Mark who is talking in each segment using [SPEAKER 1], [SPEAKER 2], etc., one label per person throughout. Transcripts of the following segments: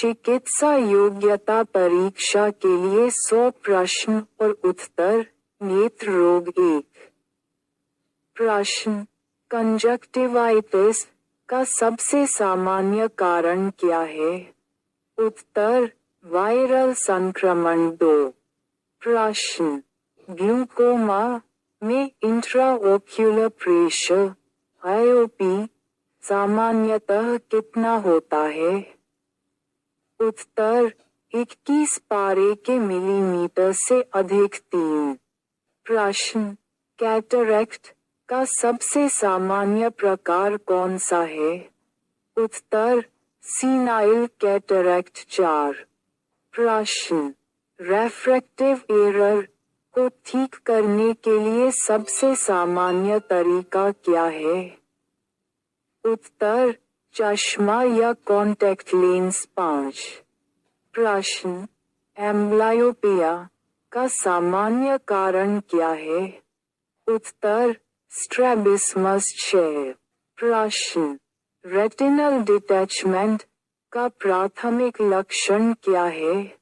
[SPEAKER 1] चिकित्सा योग्यता परीक्षा के लिए 100 प्रश्न और उत्तर। नेत्र रोग 1। प्रश्न, कंजक्टिवाइटिस का सबसे सामान्य कारण क्या है? उत्तर, वायरल संक्रमण। 2। प्रश्न, ग्लूकोमा में इंट्राओक्यूलर प्रेशर IOP सामान्यतः कितना होता है? उत्तर, 21 पारे के मिलीमीटर से अधिक। 3। प्रश्न, कैटरेक्ट का सबसे सामान्य प्रकार कौन सा है? उत्तर, सीनाइल कैटरेक्ट। 4। प्रश्न, रेफ्रैक्टिव एरर को ठीक करने के लिए सबसे सामान्य तरीका क्या है? उत्तर, चश्मा या कॉन्टैक्ट लेंस। 5। प्रश्न, एम्ब्लायोपिया का सामान्य कारण क्या है? उत्तर, स्ट्रैबिस्मस। 6। प्रश्न, रेटिनल डिटैचमेंट का प्राथमिक लक्षण क्या है?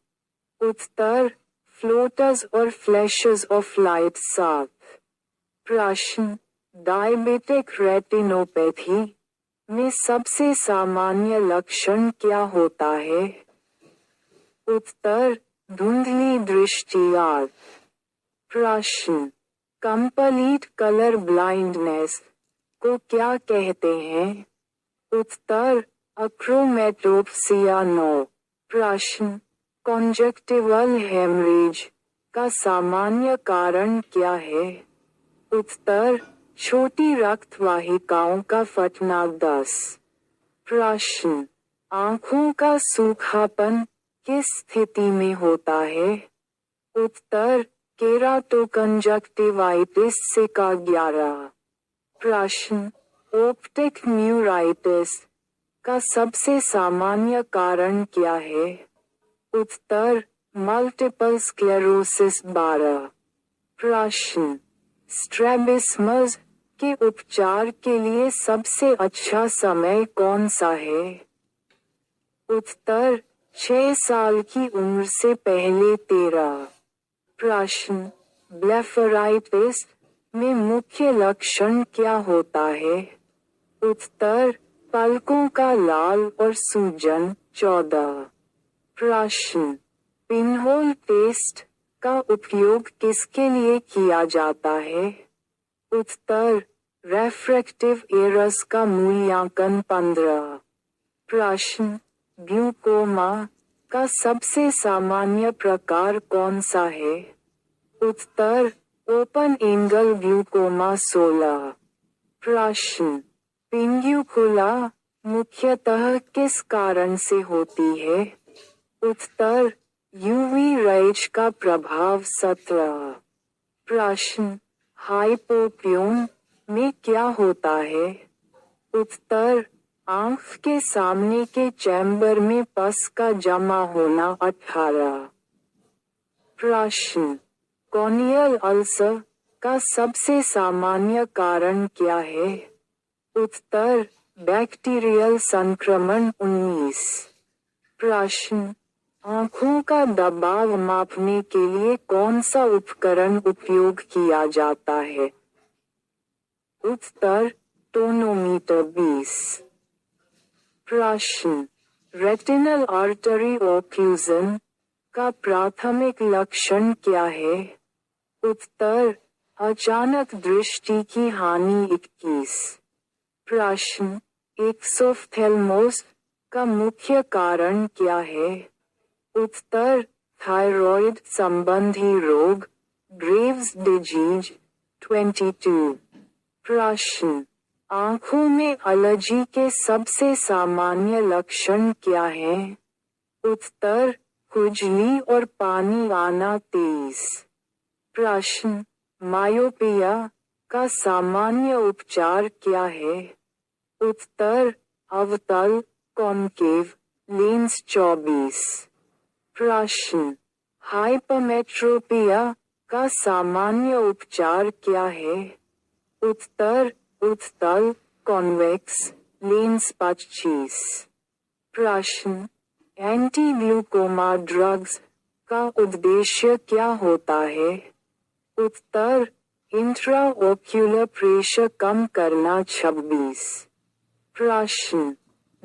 [SPEAKER 1] उत्तर, फ्लोटर्स और फ्लैशेस ऑफ लाइट। 7। प्रश्न, डायबिटिक रेटिनोपैथी में सबसे सामान्य लक्षण क्या होता है? उत्तर, धुंधली दृष्टि। 8। प्रश्न, कंप्लीट कलर ब्लाइंडनेस को क्या कहते हैं? उत्तर, अक्रोमेटोप्सिया। 9। प्रश्न, कॉन्जक्टिवल हेमरेज का सामान्य कारण क्या है? उत्तर, छोटी रक्त वाहिकाओं का फटना। 10। प्रश्न, आँखों का सूखापन किस स्थिति में होता है? उत्तर, केराटोकंजक्टिवाइटिस से। 11। प्रश्न, ऑप्टिक न्यूराइटिस का सबसे सामान्य कारण क्या है? उत्तर, मल्टीपल स्क्लेरोसिस। 12। प्रश्न, स्ट्रैबिस्मस के उपचार के लिए सबसे अच्छा समय कौन सा है? उत्तर, 6 साल की उम्र से पहले। 13। प्रश्न, ब्लेफराइटिस में मुख्य लक्षण क्या होता है? उत्तर, पलकों का लाल और सूजन। 14। प्रश्न, पिनहोल टेस्ट का उपयोग किसके लिए किया जाता है? उत्तर, रेफ्रैक्टिव एरर्स का मूल्यांकन। 15। प्रश्न, ग्लूकोमा का सबसे सामान्य प्रकार कौन सा है? उत्तर, ओपन एंगल ग्लूकोमा। 16। प्रश्न, पिंग्युकुला मुख्यतः किस कारण से होती है? उत्तर, यूवी रेज का प्रभाव। 17। प्रश्न, हाइपोपियन में क्या होता है? उत्तर, आँख के सामने के चैम्बर में पस का जमा होना। 18। प्रश्न, कॉर्नियल अल्सर का सबसे सामान्य कारण क्या है? उत्तर, बैक्टीरियल संक्रमण। 19। प्रश्न, आँखों का दबाव मापने के लिए कौन सा उपकरण उपयोग किया जाता है? उत्तर, टोनोमीटर। 20। प्रश्न, रेटिनल आर्टरी ऑक्लूजन का प्राथमिक लक्षण क्या है? उत्तर, अचानक दृष्टि की हानि। 21। प्रश्न, एक्सोफ्थेल्मोस का मुख्य कारण क्या है? उत्तर, थायरॉइड संबंधी रोग, ग्रेव्स डिजीज। 22। प्रश्न, आँखों में एलर्जी के सबसे सामान्य लक्षण क्या हैं? उत्तर, खुजली और पानी आना। 23। प्रश्न, मायोपिया का सामान्य उपचार क्या है? उत्तर, अवतल कॉन्केव लेंस। 24। प्रश्न, हाइपरमेट्रोपिया का सामान्य उपचार क्या है? उत्तर, उत्तल कॉन्वेक्स लेंस। 25। प्रश्न, एंटी ग्लूकोमा ड्रग्स का उद्देश्य क्या होता है? उत्तर, इंट्राओक्यूलर प्रेशर कम करना। 26 प्रश्न,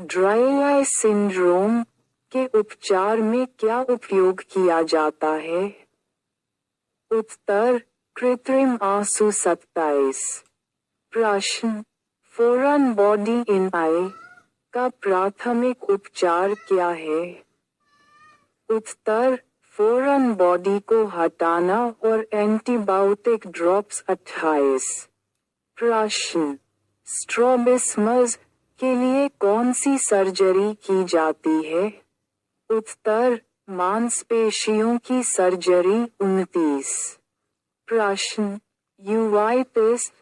[SPEAKER 1] ड्राई आई सिंड्रोम के उपचार में क्या उपयोग किया जाता है? उत्तर, कृत्रिम आंसू। 27 प्रश्न, फॉरेन बॉडी इन आई का प्राथमिक उपचार क्या है? उत्तर, फॉरेन बॉडी को हटाना और एंटीबायोटिक ड्रॉप्स। 28 प्रश्न, स्ट्रैबिस्मस के लिए कौन सी सर्जरी की जाती है? उत्तर, मांसपेशियों की सर्जरी। 29 प्रश्न, यूवाइटिस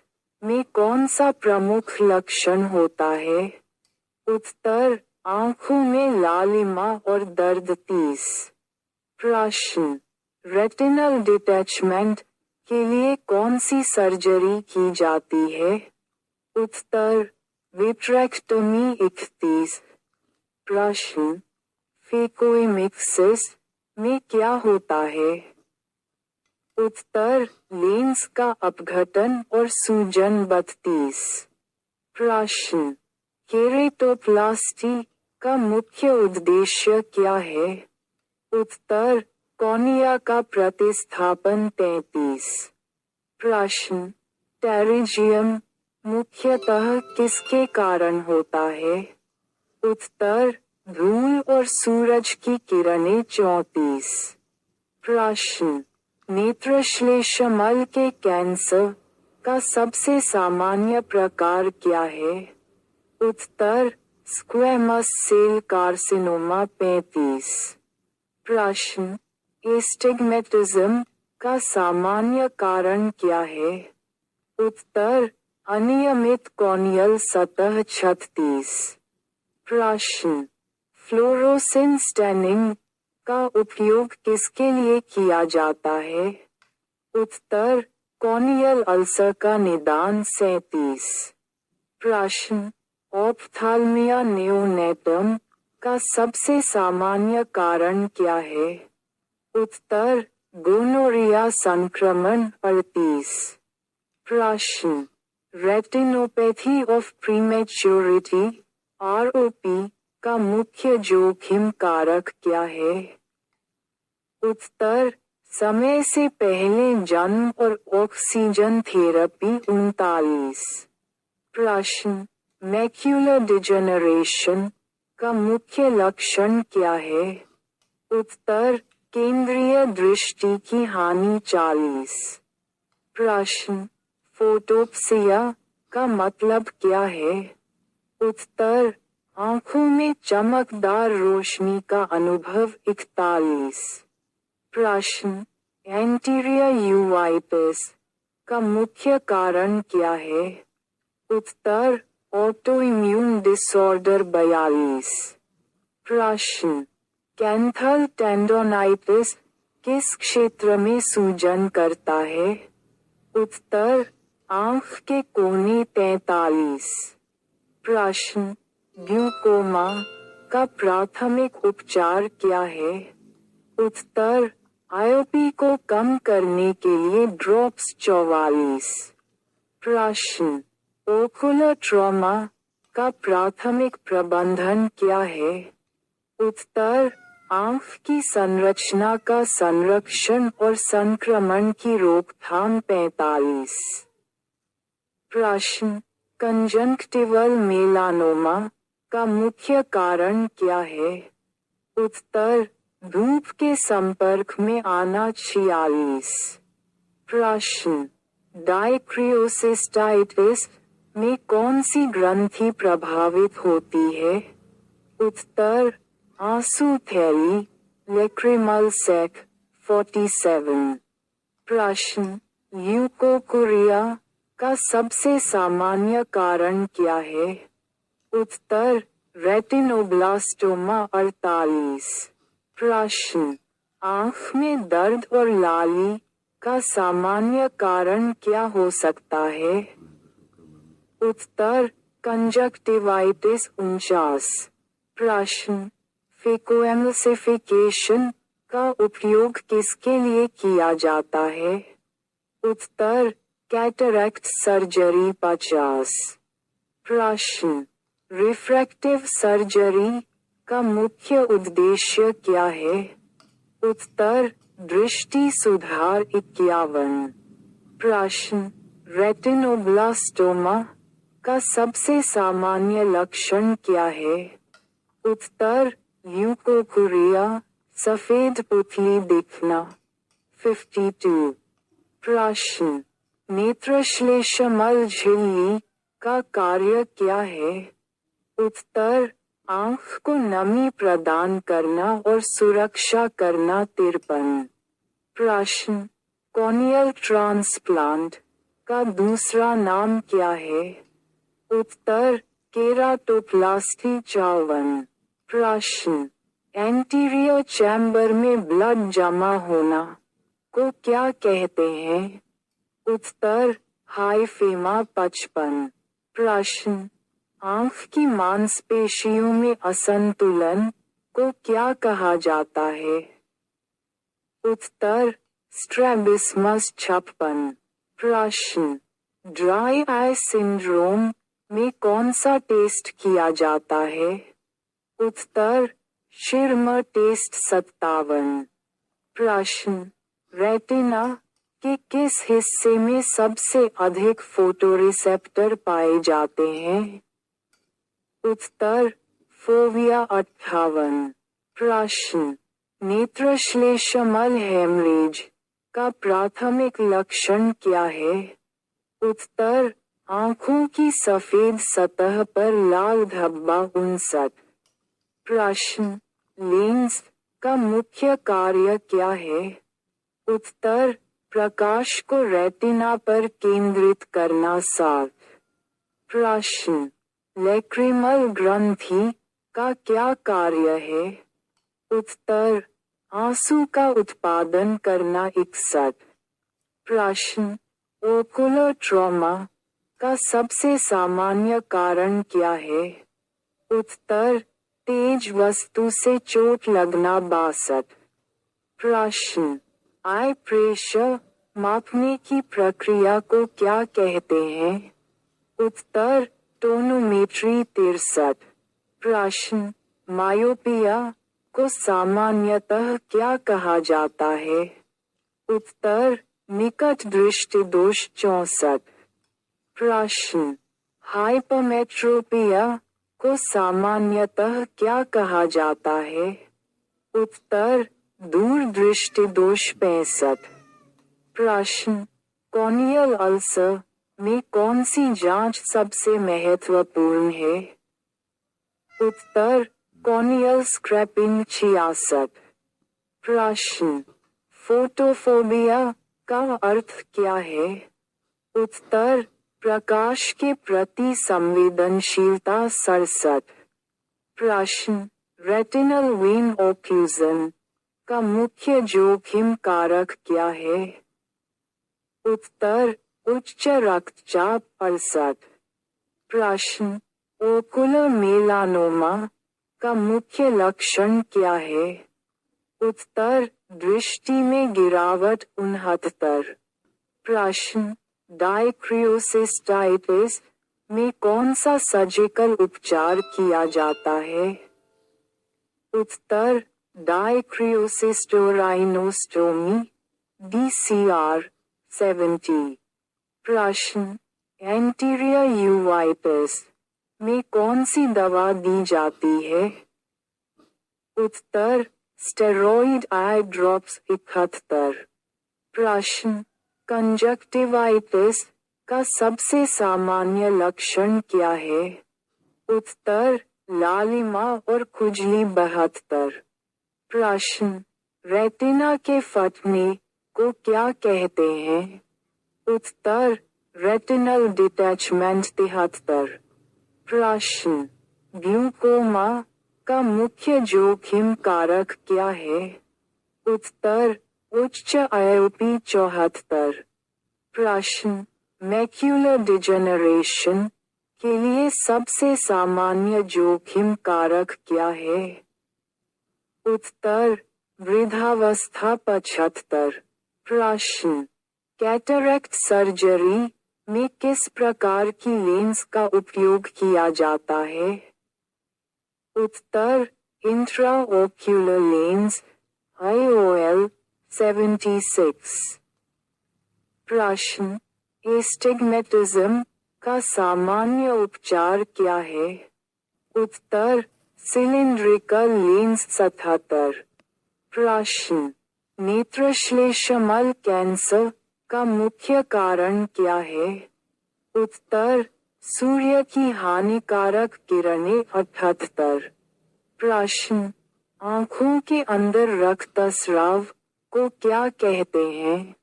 [SPEAKER 1] में कौन सा प्रमुख लक्षण होता है? उत्तर, आंखों में लालिमा और दर्द। 30 प्रश्न, रेटिनल डिटैचमेंट के लिए कौन सी सर्जरी की जाती है? उत्तर, विट्रेक्टमी। 31 प्रश्न, फेकोइमिक्सिस में क्या होता है? उत्तर, लेंस का अपघटन और सूजन। 32 प्रश्न, केरेटोप्लास्टी का मुख्य उद्देश्य क्या है? उत्तर, कॉर्निया का प्रतिस्थापन। 33 प्रश्न, टेरिजियम मुख्यतः किसके कारण होता है? उत्तर, धूल और सूरज की किरणें। 34 प्रश्न, नेत्रश्लेष्मल के कैंसर का सबसे सामान्य प्रकार क्या है? उत्तर, स्क्वैमस सेल कार्सिनोमा। 35 प्रश्न, एस्टिग्मेटिज्म का सामान्य कारण क्या है? उत्तर, अनियमित कॉर्नियल सतह। 36 प्रश्न, फ्लोरोसेंट स्टैनिंग का उपयोग किसके लिए किया जाता है? उत्तर, कॉर्नियल अल्सर का निदान। 37 प्रश्न, ऑप्थाल्मिया नियोनेटम का सबसे सामान्य कारण क्या है? उत्तर, गोनोरिया संक्रमण। 38 प्रश्न, रेटिनोपैथी ऑफ प्रीमेच्योरिटी (आरओपी) का मुख्य जोखिम कारक क्या है? उत्तर, समय से पहले जन्म और ऑक्सीजन थेरेपी। 39 प्रश्न, मैक्युलर डिजेनरेशन का मुख्य लक्षण क्या है? उत्तर, केंद्रीय दृष्टि की हानि। 40 प्रश्न, फोटोप्सिया का मतलब क्या है? उत्तर, आंखों में चमकदार रोशनी का अनुभव। 41 प्रश्न, एंटीरियर यूवाइटिस का मुख्य कारण क्या है? उत्तर, ऑटोइम्यून डिसऑर्डर। 42 प्रश्न, कैंथल टेंडोनाइटिस किस क्षेत्र में सूजन करता है? उत्तर, आंख के कोने। 43 प्रश्न, ग्लूकोमा का प्राथमिक उपचार क्या है? उत्तर, आईओपी को कम करने के लिए ड्रॉप्स। 44 प्रश्न, ओकुलर ट्रॉमा का प्राथमिक प्रबंधन क्या है? उत्तर, आंख की संरचना का संरक्षण और संक्रमण की रोकथाम। 45 प्रश्न, कंजंक्टिवल मेलानोमा का मुख्य कारण क्या है? उत्तर, धूप के संपर्क में आना। 46 प्रश्न, डायक्रियोसिस्टाइटिस में कौन सी ग्रंथि प्रभावित होती है? उत्तर, आंसू थैली, लैक्रिमल सैक। 47 प्रश्न, ल्यूकोकोरिया का सबसे सामान्य कारण क्या है? उत्तर, रेटिनोब्लास्टोमा। 48 प्रश्न, आंख में दर्द और लाली का सामान्य कारण क्या हो सकता है? उत्तर, कंजक्टिवाइटिस। 49 प्रश्न, फेकोएमल्सिफिकेशन का उपयोग किसके लिए किया जाता है? उत्तर, कैटरैक्ट सर्जरी 50। प्रश्न, रिफ्रैक्टिव सर्जरी का मुख्य उद्देश्य क्या है? उत्तर, दृष्टि सुधार 51। प्रश्न, रेटिनोब्लास्टोमा का सबसे सामान्य लक्षण क्या है? उत्तर, ल्यूकोकुरिया, सफेद पुतली दिखना 52। प्रश्न, नेत्रश्लेष्मल झिल्ली का कार्य क्या है? उत्तर, आंख को नमी प्रदान करना और सुरक्षा करना 53। प्रश्न, कॉर्नियल ट्रांसप्लांट का दूसरा नाम क्या है? उत्तर, केराटोप्लास्टी 54। प्रश्न, एंटीरियर चैम्बर में ब्लड जमा होना को क्या कहते हैं? उत्तर, हाइफेमा 55। प्रश्न, आंख की मांसपेशियों में असंतुलन को क्या कहा जाता है? उत्तर, स्ट्रैबिस्मस 56। प्रश्न, ड्राई आई सिंड्रोम में कौन सा टेस्ट किया जाता है? उत्तर, शिर्मर टेस्ट 57। प्रश्न, रेटिना के किस हिस्से में सबसे अधिक फोटोरिसेप्टर पाए जाते हैं? उत्तर, फोविया 58। प्रश्न, नेत्रश्लेष्मल हेमरेज का प्राथमिक लक्षण क्या है? उत्तर, आंखों की सफेद सतह पर लाल धब्बा 59। प्रश्न, लेंस का मुख्य कार्य क्या है? उत्तर, प्रकाश को रेटिना पर केंद्रित करना 7। प्रश्न, लैक्रिमल ग्रंथि का क्या कार्य है? उत्तर, आंसू का उत्पादन करना 61। प्रश्न, ओकुलर ट्रॉमा का सबसे सामान्य कारण क्या है? उत्तर, तेज वस्तु से चोट लगना 62। प्रश्न, आई प्रेशर मापने की प्रक्रिया को क्या कहते हैं? उत्तर, टोनोमेट्री 63। प्रश्न, मायोपिया को सामान्यतः क्या कहा जाता है? उत्तर, निकट दृष्टि दोष 64। प्रश्न, हाइपरमेट्रोपिया को सामान्यतः क्या कहा जाता है? उत्तर, दूर दृष्टि दोष 65। प्रश्न, कॉर्नियल अल्सर में कौन सी जांच सबसे महत्वपूर्ण है? उत्तर, कॉर्नियल स्क्रैपिंग 66। प्रश्न, फोटोफोबिया का अर्थ क्या है? उत्तर, प्रकाश के प्रति संवेदनशीलता 67। प्रश्न, रेटिनल वेन ओक्लूजन का मुख्य जोखिम कारक क्या है? उत्तर, उच्च रक्तचाप 68। प्रश्न, ओकुलर मेलानोमा का मुख्य लक्षण क्या है? उत्तर, दृष्टि में गिरावट 69। प्रश्न, डायक्रियोसिस्टाइटिस में कौन सा सर्जिकल उपचार किया जाता है? उत्तर, डायक्रियोसिस्टोराइनोस्टोमी DCR 70। प्रश्न, एंटीरियर यूवाइटिस में कौन सी दवा दी जाती है? उत्तर, स्टेरॉइड आई ड्रॉप्स 71। प्रश्न, कंजक्टिवाइटिस का सबसे सामान्य लक्षण क्या है? उत्तर, लालिमा और खुजली 72। प्रश्न, रेटिना के फटने को क्या कहते हैं? उत्तर, रेटिनल डिटैचमेंट 73। प्रश्न, ग्लूकोमा का मुख्य जोखिम कारक क्या है? उत्तर, उच्च आयोपी 74। प्रश्न, मैक्यूलर डिजेनरेशन के लिए सबसे सामान्य जोखिम कारक क्या है? उत्तर वृद्धावस्था 75। प्रश्न कैटरेक्ट सर्जरी में किस प्रकार की लेंस का उपयोग किया जाता है? उत्तर इंट्राओक्यूलर लेंस IOL 76। प्रश्न एस्टिग्मेटिज्म का सामान्य उपचार क्या है? उत्तर सिलिंड्रिकल लेंस 77। प्रश्न नेत्रश्लेष्मल कैंसर का मुख्य कारण क्या है? उत्तर सूर्य की हानिकारक किरणें 78। प्रश्न आँखों के अंदर रक्तस्राव को क्या कहते हैं?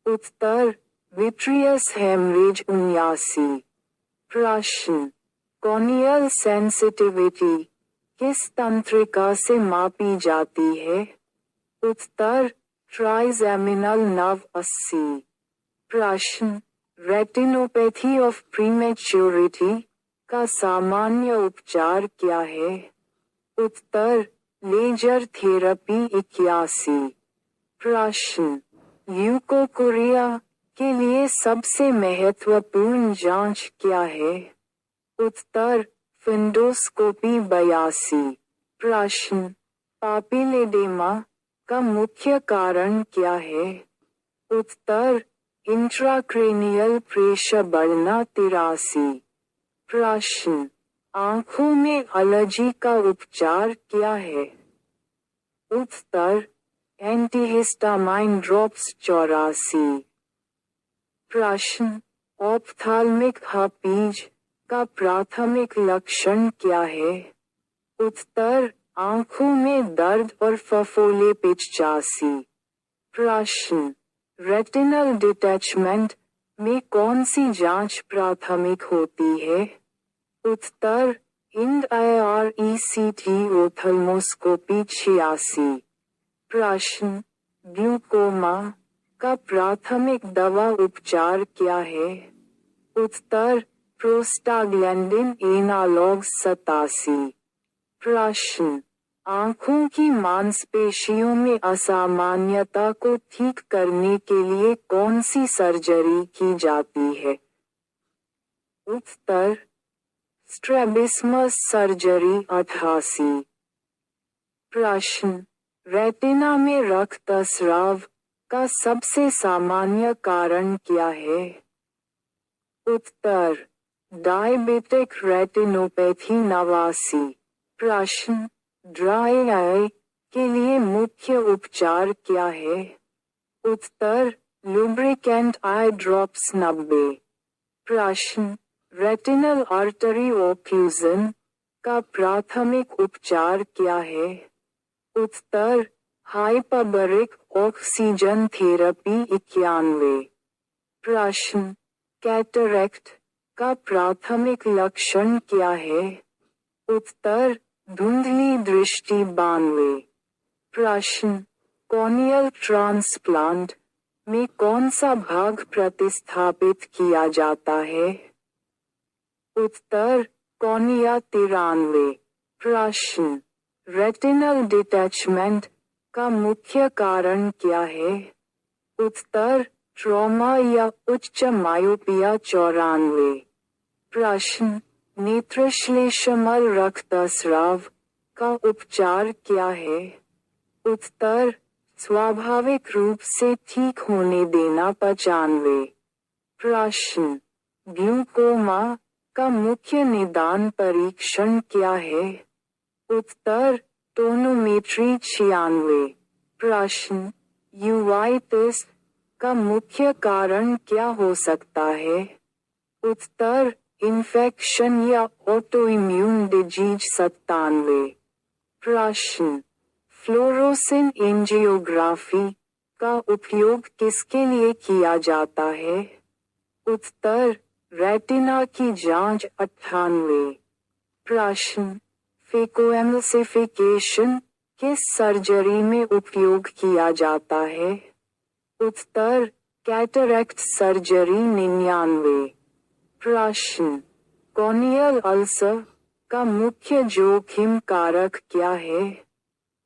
[SPEAKER 1] उत्तर विट्रियस हेमरेज 79। प्रश्न कॉर्नियल सेंसिटिविटी किस तंत्रिका से मापी जाती है? उत्तर ट्राइजेमिनल नर्व 80। प्रश्न रेटिनोपैथी ऑफ प्रीमेच्योरिटी का सामान्य उपचार क्या है? उत्तर लेजर थेरेपी 81। प्रश्न ल्यूकोकोरिया के लिए सबसे महत्वपूर्ण जांच क्या है? उत्तर फिंडोस्कोपी 82। प्रश्न पापिलेडेमा का मुख्य कारण क्या है? उत्तर इंट्राक्रेनियल प्रेशर बढ़ना 83। प्रश्न आँखों में एलर्जी का उपचार क्या है? उत्तर एंटीहिस्टामाइन ड्रॉप्स 84। प्रश्न ऑप्थाल्मिक हर्पीज का प्राथमिक लक्षण क्या है? उत्तर आँखों में दर्द और फफोले 85। प्रश्न रेटिनल डिटैचमेंट में कौन सी जांच प्राथमिक होती है? उत्तर IRECT ओथल्मोस्कोपी 86। प्रश्न ग्लूकोमा का प्राथमिक दवा उपचार क्या है? उत्तर प्रोस्टाग्लैंडिन एनालॉग 87। प्रश्न आँखों की मांसपेशियों में असामान्यता को ठीक करने के लिए कौन सी सर्जरी की जाती है? उत्तर स्ट्रैबिस्मस सर्जरी 88। प्रश्न रेटिना में रक्तस्राव का सबसे सामान्य कारण क्या है? उत्तर डायबिटिक रेटिनोपैथी 89। प्रश्न ड्राई आई के लिए मुख्य उपचार क्या है? उत्तर लुब्रिकेंट आई ड्रॉप्स 90। प्रश्न रेटिनल आर्टरी ओक्लूजन का प्राथमिक उपचार क्या है? उत्तर हाइपरबरिक ऑक्सीजन थेरेपी 91। प्रश्न कैटरेक्ट का प्राथमिक लक्षण क्या है? उत्तर धुंधली दृष्टि 92। प्रश्न कॉर्नियल ट्रांसप्लांट में कौन सा भाग प्रतिस्थापित किया जाता है? उत्तर कॉर्निया 93। प्रश्न रेटिनल डिटैचमेंट का मुख्य कारण क्या है? उत्तर ट्रॉमा या उच्च मायोपिया 94। प्रश्न नेत्रश्लेष्मल रक्तस्राव का उपचार क्या है? उत्तर स्वाभाविक रूप से ठीक होने देना 95। प्रश्न ग्लूकोमा का मुख्य निदान परीक्षण क्या है? उत्तर टोनोमेट्री 96। प्रश्न यूवाइटिस का मुख्य कारण क्या हो सकता है? उत्तर इन्फेक्शन या ऑटोइम्यून डिजीज 97। प्रश्न फ्लोरोसेंट एंजियोग्राफी का उपयोग किसके लिए किया जाता है? उत्तर रेटिना की जांच 98। प्रश्न फेकोएमल्सिफिकेशन किस सर्जरी में उपयोग किया जाता है? उत्तर कैटरेक्ट सर्जरी 99। प्रश्न कॉर्नियल अल्सर का मुख्य जोखिम कारक क्या है?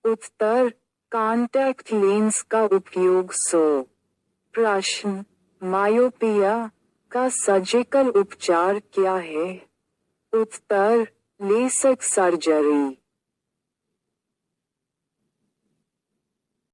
[SPEAKER 1] उत्तर, कॉन्टैक्ट लेंस का उपयोग 100। प्रश्न, मायोपिया का सर्जिकल उपचार क्या है? उत्तर, लेसिक सर्जरी।